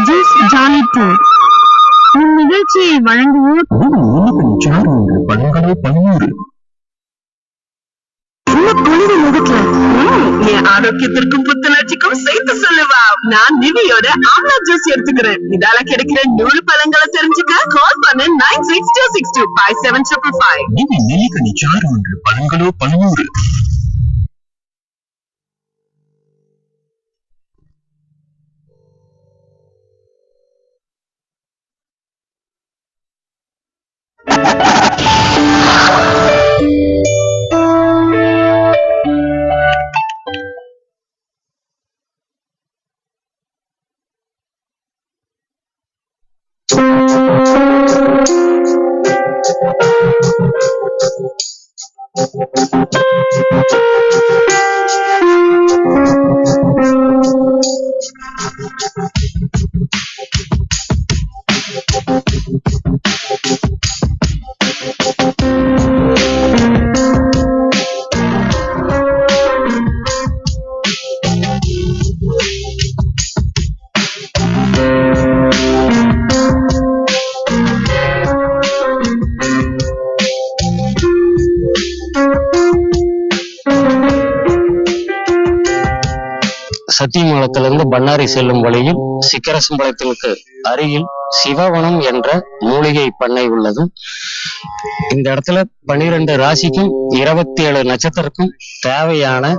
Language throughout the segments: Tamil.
ஜூஸ் ஜாலி டூர் இந்நிகழ்ச்சியை வழங்குவோர் பழங்களோ 11 பொழுது முதுக்கல என் ஆரோக்கியத்திற்கும் புத்துணர்ச்சிக்கும் சேர்த்து சொல்லுவா. நான் நிவியோட ஆம்லா ஜூஸ் எடுத்துக்கிறேன். இதால கிடைக்கிற 100 பழங்களை தெரிஞ்சுக்க கால் பண்ண 9626257555. நிவி நெல்லிக்கனி சாறு ஒன்று பழங்களோ 11. சத்தியமங்கலத்திலிருந்து பண்ணாரி செல்லும் வழியில் சிக்கரசம்பாளையத்திற்கு அருகில் சிவவனம் என்ற மூலிகை பண்ணை உள்ளது. இந்த இடத்துல 12 ராசிக்கும் 27 நட்சத்திரக்கும் தேவையான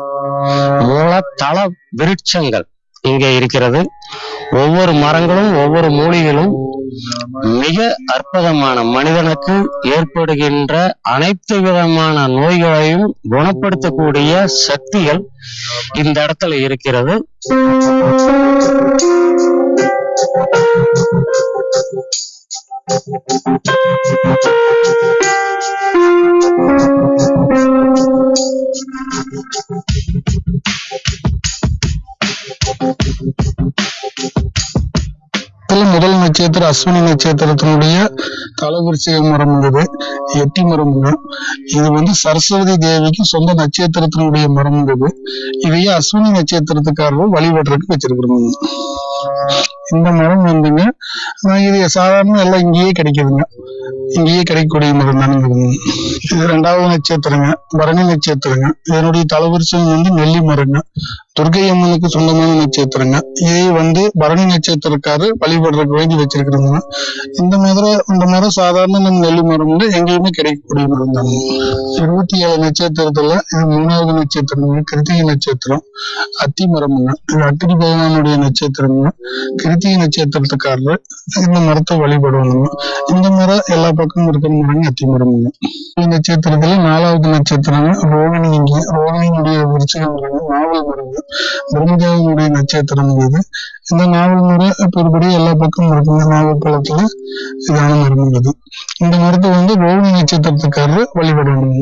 மூல தள விருட்சங்கள் இங்கே இருக்கிறது. ஒவ்வொரு மரங்களும் ஒவ்வொரு மூலிகளும் மிக அற்புதமான மனிதனுக்கு ஏற்படுகின்ற அனைத்து விதமான நோய்களையும் குணப்படுத்தக்கூடிய சக்திகள் இந்த இடத்துல இருக்கிறது. முதல் நட்சத்திரம் அஸ்வினி நட்சத்திரத்தினுடைய தலவிருச்சிக மரம் உள்ளது, எட்டி மரம். இது சரஸ்வதி தேவிக்கு சொந்த நட்சத்திரத்தினுடைய மரம் உள்ளது. இதையே அஸ்வினி நட்சத்திரத்துக்காரர்கள் வழிபடுறதுக்கு வச்சிருக்கிறோம். இந்த மரம் இது சாதாரண எல்லாம் இங்கேயே கிடைக்குதுங்க, இங்கேயே கிடைக்கக்கூடிய மரம் தானுங்க. இது 2வது நட்சத்திரங்க, பரணி நட்சத்திரங்க. இதனுடைய தலவிருச்சம் நெல்லி மரங்க, துர்க்கை அம்மனுக்கு சொந்தமான நட்சத்திரங்க. இதை பரணி நட்சத்திரக்காரர் வழிபடுறதுக்கு வேண்டி வச்சிருக்கிறோங்க. இந்த மரம் சாதாரண நம்ம நெல்லி மரம் எங்கேயுமே கிடைக்கக்கூடிய மரம் தாங்க. 27 நட்சத்திரத்துல இது 3வது நட்சத்திரங்க, கிருத்திகை நட்சத்திரம். அத்தி மரம்ங்க, இது அக்னி பகவானுடைய நட்சத்திரங்க. கிருத்திகை நட்சத்திரத்துக்காரர் இந்த மரத்தை வழிபடுவாங்க. இந்த மரம் எல்லா பக்கமும் இருக்கிற மரங்க அத்தி மரம்ங்க. நட்சத்திரத்துல 4வது நட்சத்திரம் ரோகிணிங்க, ரோகிணியினுடைய விருச்சிகம் நாவல் மரங்க. பிரம்மதேவனுடைய நட்சத்திரம் இது. இந்த நாவல் மரம் பெருபடி எல்லா பக்கமும் இருக்குங்க. நாவல் பழத்துல இதான மரம் உள்ளது. இந்த மரத்தை ரோகிணி நட்சத்திரத்துக்காரர் வழிபடுவாங்க.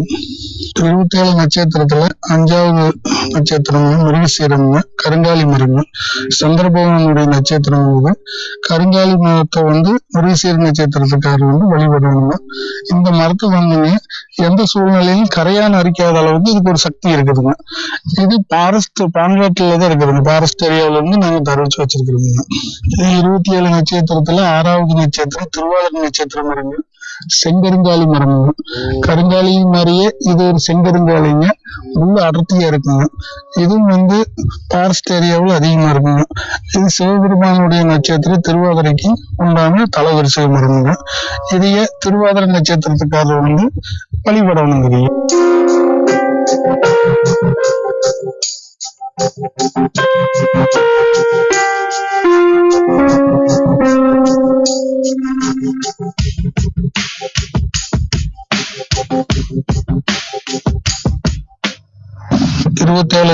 27 நட்சத்திரத்துல 5வது நட்சத்திரம் மிருகசீரங்க, கருங்காலி மரங்க. சந்திர பகவானுடைய நட்சத்திரம் இது. கருங்காலி மரத்தை மிருகசீர நட்சத்திரத்துக்காரர் வழிபடுவாங்க. இந்த மரத்தை எந்த சூழ்நிலையும் கரையான் அரிக்காத அளவுக்கு இதுக்கு ஒரு சக்தி இருக்குதுங்க. இது பான்காட்டுல தான் இருக்குதுங்க. ஃபாரஸ்ட் ஏரியாவில இருந்து நாங்க தரவச்சு வச்சிருக்கிறோங்க. 27 நட்சத்திரத்துல 6வது நட்சத்திரம் திருவாதிரை நட்சத்திரம் மரங்க, செங்கருங்காலி மரங்க. கருங்காலி மாதிரியே இது ஒரு செங்கருங்காலிங்க, உள்ள அடர்த்தியா இருக்குங்க. இதுவும் ஃபாரஸ்ட் ஏரியாவில் அதிகமா இருக்குங்க. இது சிவபெருமானுடைய நட்சத்திரம் திருவாதிரைக்கு உண்டான தலவரிசை மரங்க. இதையே திருவாதிரை நட்சத்திரத்துக்காரர் வழிபடணுங்க.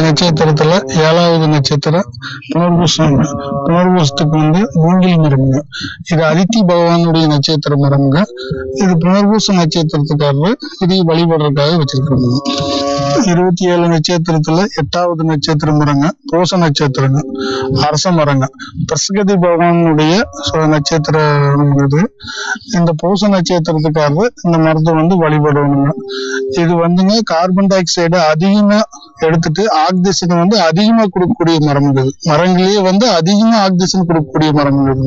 நட்சத்திரத்துல 7வது நட்சத்திரம் புனர்பூசம். புனர்பூசத்துக்கு மூங்கில் மரம்ங்க. இது அதித்தி பகவானுடைய நட்சத்திர மரம்ங்க. இது புனர்பூச நட்சத்திரத்துக்காரர் இதை வழிபடுறதுக்காக வச்சிருக்காங்க. 27 நட்சத்திரத்துல 8வது நட்சத்திர மரங்க பூச நட்சத்திரங்க, அரச மரங்க. பிரசகதி பகவானுடைய நட்சத்திரம் இது. இந்த பூச நட்சத்திரத்துக்காரர் இந்த மரத்தை வழிபடணுங்க. இது கார்பன் டை ஆக்சைடு அதிகமா எடுத்துட்டு ஆக்சிஜன் அதிகமா கொடுக்கக்கூடிய மரம். இது மரங்களே அதிகமா ஆக்சிஜன் கொடுக்கக்கூடிய மரம் இது.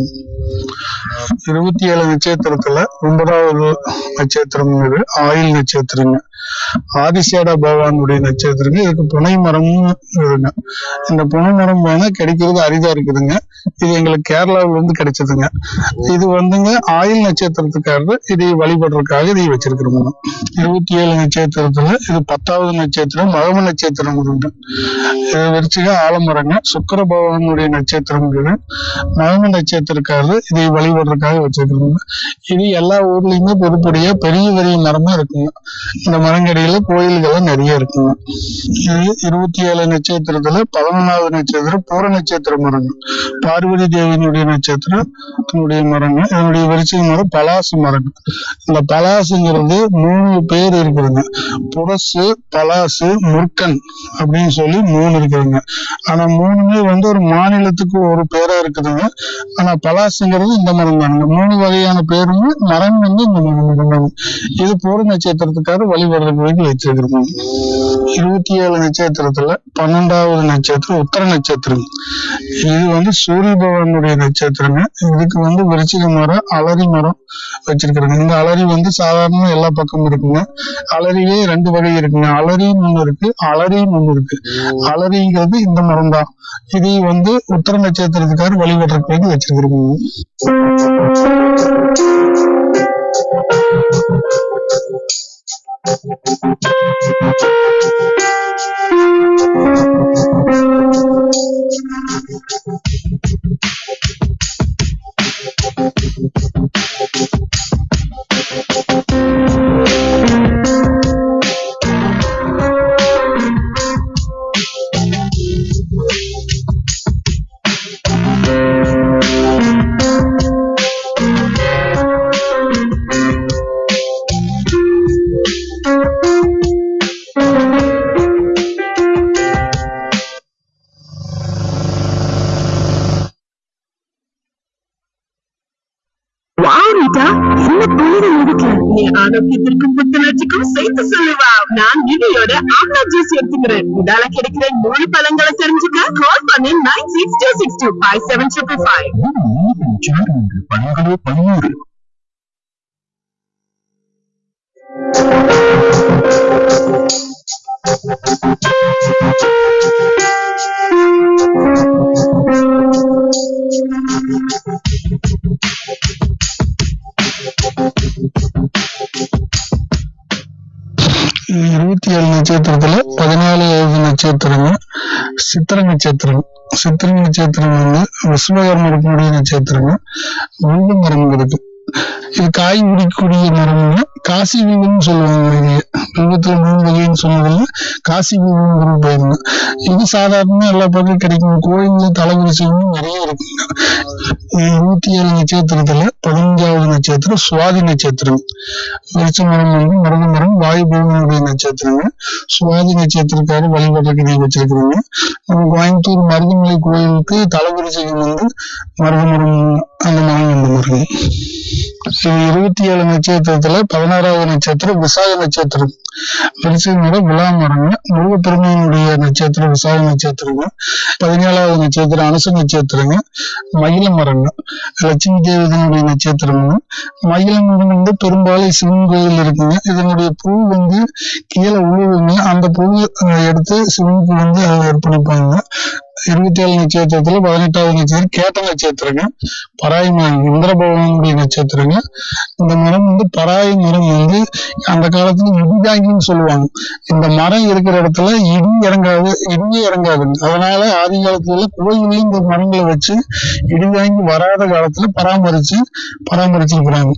27 நட்சத்திரத்துல 9வது நட்சத்திரம் ஆயில் நட்சத்திரங்க. ஆதிசேடா பகவானுடைய நட்சத்திரங்க. இதுக்கு புனை மரமும் இருக்குங்க. இந்த புனை மரம் வேணா கிடைக்கிறது அரிதா இருக்குதுங்க. இது எங்களுக்கு கேரளாவில இருந்து கிடைச்சதுங்க. இது வந்துங்க ஆயில் நட்சத்திரத்துக்காரர் இதை வழிபடுறதுக்காக இதை வச்சிருக்கிறோம். 27 நட்சத்திரத்துல இது 10வது நட்சத்திரம் மகம நட்சத்திரம் உண்டு. இது விருச்சிக ஆலமரங்க. சுக்கிர பகவானுடைய நட்சத்திரம் இருக்குது. மகம நட்சத்திரக்காரர் இதை வழிபடுறதுக்காக வச்சிருக்கிறோம். இது எல்லா ஊர்லயுமே பொதுப்படியா பெரிய பெரிய மரமா இருக்குங்க. இந்த மரங்கடியில கோயில்கள் நிறைய இருக்குங்க. இது 27 நட்சத்திரத்துல 11வது நட்சத்திரம் பூர நட்சத்திர மரங்கள். பார்வதி தேவியினுடைய நட்சத்திரம் மரங்க. இதனுடைய வரிசை மரம் பலாசு மரங்கள். இந்த பலாசுங்கிறது 3 பேர் இருக்குதுங்க. புரசு, பலாசு, முர்க்கன் அப்படின்னு சொல்லி 3 இருக்குதுங்க. ஆனா 3மே ஒரு மாநிலத்துக்கு ஒரு பேரா இருக்குதுங்க. ஆனா பலாசுங்கிறது இந்த மரம் தானுங்க. 3 வகையான பேரும் மரம் இந்த மரம். இது பூர நட்சத்திரத்துக்காக வழிபடுறதுக்கு வேண்டி வச்சிருக்கிறோம். 27 நட்சத்திரத்துல 12வது நட்சத்திரம் உத்தர நட்சத்திரம். இது சூரிய பகவானுடைய நட்சத்திரங்க. இதுக்கு விருச்சிக மரம், அலரி மரம் வச்சிருக்கிறாங்க. இந்த அலரி சாதாரண எல்லா பக்கமும் இருக்குங்க. அலரியே 2 வகை இருக்குங்க. அலரின்னு ஒண்ணு இருக்கு, அலரின்னு ஒண்ணு இருக்கு. அலரிங்கிறது இந்த மரம் தான். இது உத்தர நட்சத்திரத்துக்காக வழிபடுறதுக்கு வேண்டி வச்சிருக்கிறோம். நீ ஆரோக்கியத்திற்கும் புத்துணர்ச்சிக்கும் சேர்த்து சொல்லுவா. நான் நிவியோட ஆம்லா ஜூஸ் எடுத்துக்கிறேன். இதால கிடைக்கிற 100 பழங்களை தெரிஞ்சுக்க கால் பண்ணி 9626257555. பழங்களோ 11. இது 27 நட்சத்திரத்துல 14வது நட்சத்திரம் சித்திர நட்சத்திரம். சித்திர நட்சத்திரம் விஸ்வகர்மனுடைய நட்சத்திரம். முள்ளு மரம் இருக்கு. இது காய் குடிக்கூடிய மரம்னா காசி வில்வம்னு சொல்லுவாங்க. இது வில்வத்துல 3 வகைன்னு சொன்னதுல காசி வில்வம் போயிருங்க. இது சாதாரணமா எல்லா பக்கம் கிடைக்கும். கோயில்ல தலைவரிசையும் நிறைய இருக்குங்க. 27 நட்சத்திரத்துல 15வது நட்சத்திரம் சுவாதி நட்சத்திரம். விருச்ச மரம் மருத மரம் வாயு பகவானுடைய நட்சத்திரம். சுவாதி நட்சத்திரக்கார வழிபடுறதுக்கு நீ வச்சிருக்கிறீங்க. நம்ம கோயம்புத்தூர் மருதமலை கோயிலுக்கு தலைவரிசைக்கு மருத மரம் அந்த மரம் மரம். 27 நட்சத்திரத்துல 16வது நட்சத்திரம் விசாக நட்சத்திரம். விருச்சிக மரம் விழா மரங்க. முருகப்பெருமையினுடைய நட்சத்திரம் விசாக நட்சத்திரங்க. 17வது நட்சத்திரம் அனுச நட்சத்திரங்க. மயில மரங்க. லட்சுமி தேவதனுடைய நட்சத்திரங்க. மயில மரம் பெரும்பாலும் சிவன் கோயில் இருக்குங்க. இதனுடைய பூ கீழே உழுவுங்க. அந்த பூ எடுத்து சிவனுக்கு அர்ப்பணிப்பாங்க. 27 நட்சத்திரத்துல 18வது நட்சத்திரம் கேட்ட நட்சத்திரங்க. பராய் மரம் இந்திர பகவானுடைய நட்சத்திரங்க. இந்த மரம் பராய் மரம் அந்த காலத்துல இடிதாங்கின்னு சொல்லுவாங்க. இந்த மரம் இருக்கிற இடத்துல இடியே இறங்காதுங்க. அதனால ஆதி காலத்துல கோயிலையும் இந்த மரங்களை வச்சு இடிதாங்கி வராத காலத்துல பராமரிச்சிருக்கிறாங்க.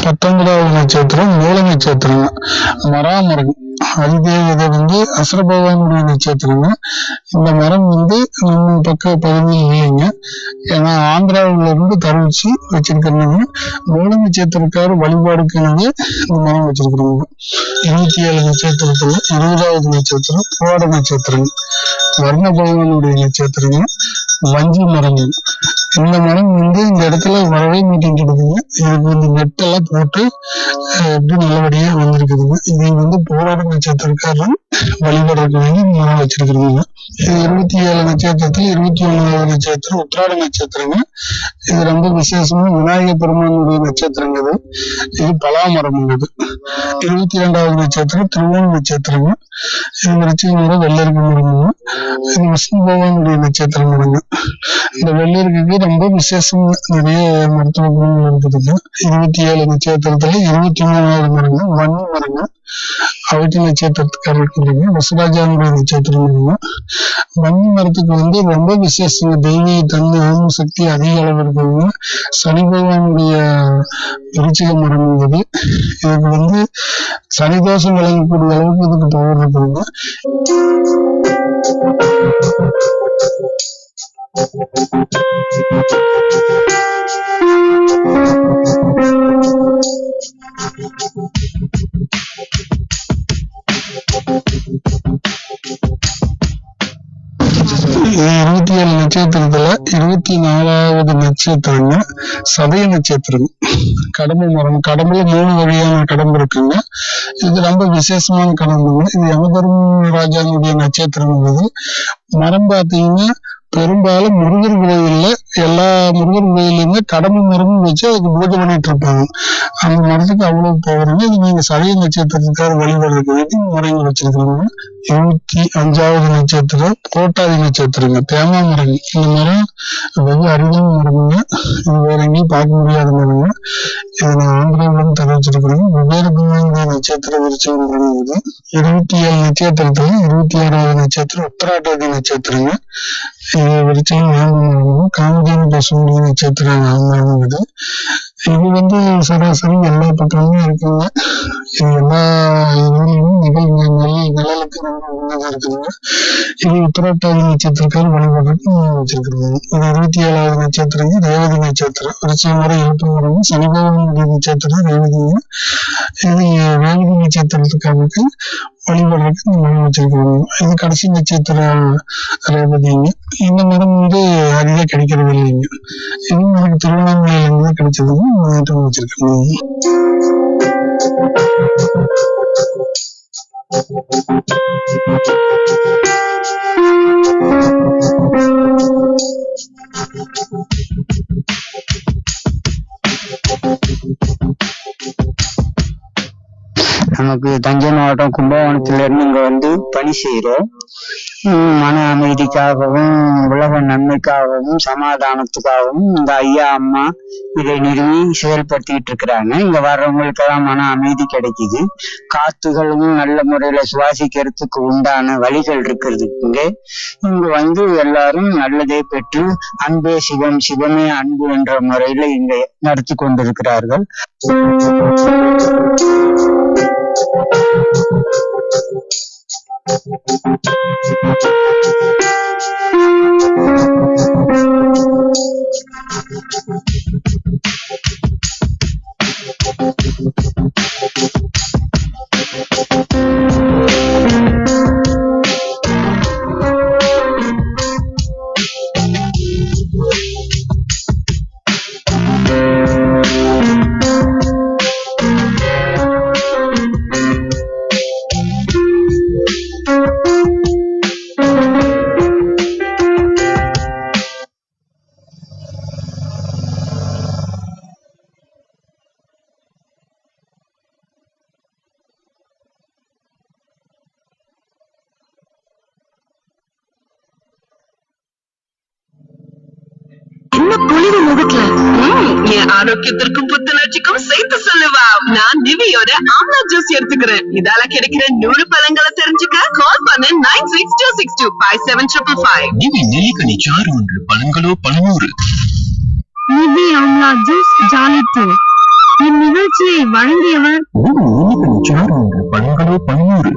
பத்தொன்பதாவது நட்சத்திரம் மூல நட்சத்திரம். மராமரம் அதிதேவதை அசுர பகவானுடைய நட்சத்திரங்க. இந்த மரம் நம்ம பக்க பகுதியில் இல்லைங்க. ஏன்னா ஆந்திராவில இருந்து தருவிச்சு வச்சிருக்கிறாங்க. மூல நட்சத்திரக்கார வழிபாடுக்கு இந்த மரம் வச்சிருக்கிறாங்க. 27 நட்சத்திரத்துல 20வது நட்சத்திரம் போட நட்சத்திரம், வர்ண பகவானுடைய நட்சத்திரம், வஞ்சி மரம். இந்த மரம் இந்த இடத்துல வரவே மீட்டிட்டு இருக்குதுங்க. இதுக்கு நெட்டெல்லாம் போட்டு எப்படி நல்லபடியா வந்திருக்குதுங்க. இது போராட நட்சத்திரக்காரன் வழிபடுறதுக்கு மரம் வச்சிருக்கிறாங்க. 27 நட்சத்திரத்துல 21வது நட்சத்திரம் உத்திராட நட்சத்திரங்க. இது ரொம்ப விசேஷமா விநாயக பெருமானுடைய நட்சத்திரங்க. இது பலாமரம். 22வது நட்சத்திரம் திருவோண நட்சத்திரங்க. இது மிருச்சிக வெள்ளருக்கு மரமுங்க. இது விஷ்ணு பகவானுடைய நட்சத்திரம் மரங்க. இந்த வெள்ளருக்கு ரொம்ப விசேஷம், நிறைய மருத்துவ குணங்கள் இருக்குதுங்க. 27 நட்சத்திரத்துல 23வது மரங்க வன்னி மரங்க. அவட்டி நட்சத்திரத்துக்காரங்க வசுராஜாவுடைய நட்சத்திரம் மரங்க. வன்னி மரத்துக்கு ரொம்ப விசேஷம், தெய்வீக தன்மை ஆன்ம சக்தி அதிக அளவு இருக்குதுங்க. சனி பகவானுடைய விருச்சிக மரம் இருக்குது. இதுக்கு சனிதோஷம் விளங்கக்கூடிய அளவுக்கு இதுக்கு பவர் இருக்குதுங்க. இது 27 நட்சத்திரத்துல 24வது நட்சத்திரங்க சதய நட்சத்திரம். கடம்பு மரம். கடம்புல 3 வகையான கடம்பு இருக்குங்க. இது ரொம்ப விசேஷமான கடம்புங்க. இது யமதர்மராஜாவுடைய நட்சத்திரம். மரம் பாத்தீங்கன்னா பெரும்பாலும் முருகர் கோயில்ல எல்லா முருகர் கோயிலுமே கடம்பு மரமும் வச்சு அதுக்கு பூஜை பண்ணிட்டு இருப்பாங்க. அந்த மரத்துக்கு அவ்வளவு பவருங்க. இது நீங்க சதய நட்சத்திரத்துக்காக வழிபடுறதுக்கு முறைங்க வச்சிருக்காங்க. 25வது நட்சத்திரம் கோட்டாதி நட்சத்திரங்க தேமா மரம். இந்த மரம் வெகு அரிதான மரமுங்க. இது வேற எங்கேயும் பார்க்க முடியாத மரங்க. இதை நான் ஆந்திராவிலும் தெரிவிச்சிருக்கிறேன். வெவ்வேறு பூமியுடைய நட்சத்திர விருச்சம் மரம். 27 நட்சத்திரத்துல 26வது நட்சத்திரம் உத்தராட்டாதி நட்சத்திரங்க. இது விருச்சம் மரம். காமதேனு பசுடைய நட்சத்திரம் மரம். இது சராசரி எல்லா பக்கமும் இருக்குங்க. இது எல்லா இதுலயும் நிழலுக்கு ரொம்ப உள்ளதா இருக்குதுங்க. இது உத்தராட்டாதி நட்சத்திரக்கார வழிபடுறதுக்கு வச்சிருக்கிறாங்க. இது 27வது நட்சத்திரம் ரேவதி நட்சத்திரம். விருச்சிக மரம் எழுத்து மரம். சனிபகவானுடைய நட்சத்திரம் ரேவதிங்க. இது ரேவதி நட்சத்திரத்துக்காக வழிபடுறதுக்கு இந்த மரம் வச்சிருக்கிறாங்க. இது கடைசி நட்சத்திரம் ரேவதிங்க. இந்த மரம் அதிகம் கிடைக்கிறது இல்லைங்க. இது நமக்கு திருவண்ணாமலையில இருந்து கிடைச்சதுங்க வச்சிருக்காங்க. நமக்கு தஞ்சை மாவட்டம் கும்பகோணத்துல இருந்து இங்க பணி செய்யறோம். மன அமைதிக்காகவும் உலக நன்மைக்காகவும் சமாதானத்துக்காகவும் இந்த ஐயா அம்மா இதை நிறுவி செயல்படுத்திட்டு இருக்கிறாங்க. இங்க வர்றவங்களுக்கெல்லாம் மன அமைதி கிடைக்குது. காத்துகளும் நல்ல முறையில சுவாசிக்கிறதுக்கு உண்டான வழிகள் இருக்கிறது. இங்க எல்லாரும் நல்லதே பெற்று அன்பே சிவம் சிவமே அன்பு என்ற முறையில இங்க நடத்தி கொண்டிருக்கிறார்கள். பொலிவு முகத்துல என் ஆரோக்கியத்திற்கும் புத்துணர்ச்சிக்கும் சேர்த்து சொல்லுவா. நான் நிவியோட ஆம்லா ஜூஸ் எடுத்துக்கிறேன். இதால கிடைக்கிற 100 பழங்களை தெரிஞ்சுக்க கால் பண்ணு 9626257555. நிவி நெல்லிக்கனி சாறு ஒன்று பழங்களோ 100. நிவி ஆம்லா ஜூஸ் ஜாலித்தூள். இந்நிகழ்ச்சியை வழங்கியவர் நெல்லிக்கனி சாறு ஒன்று பழங்களோ 100.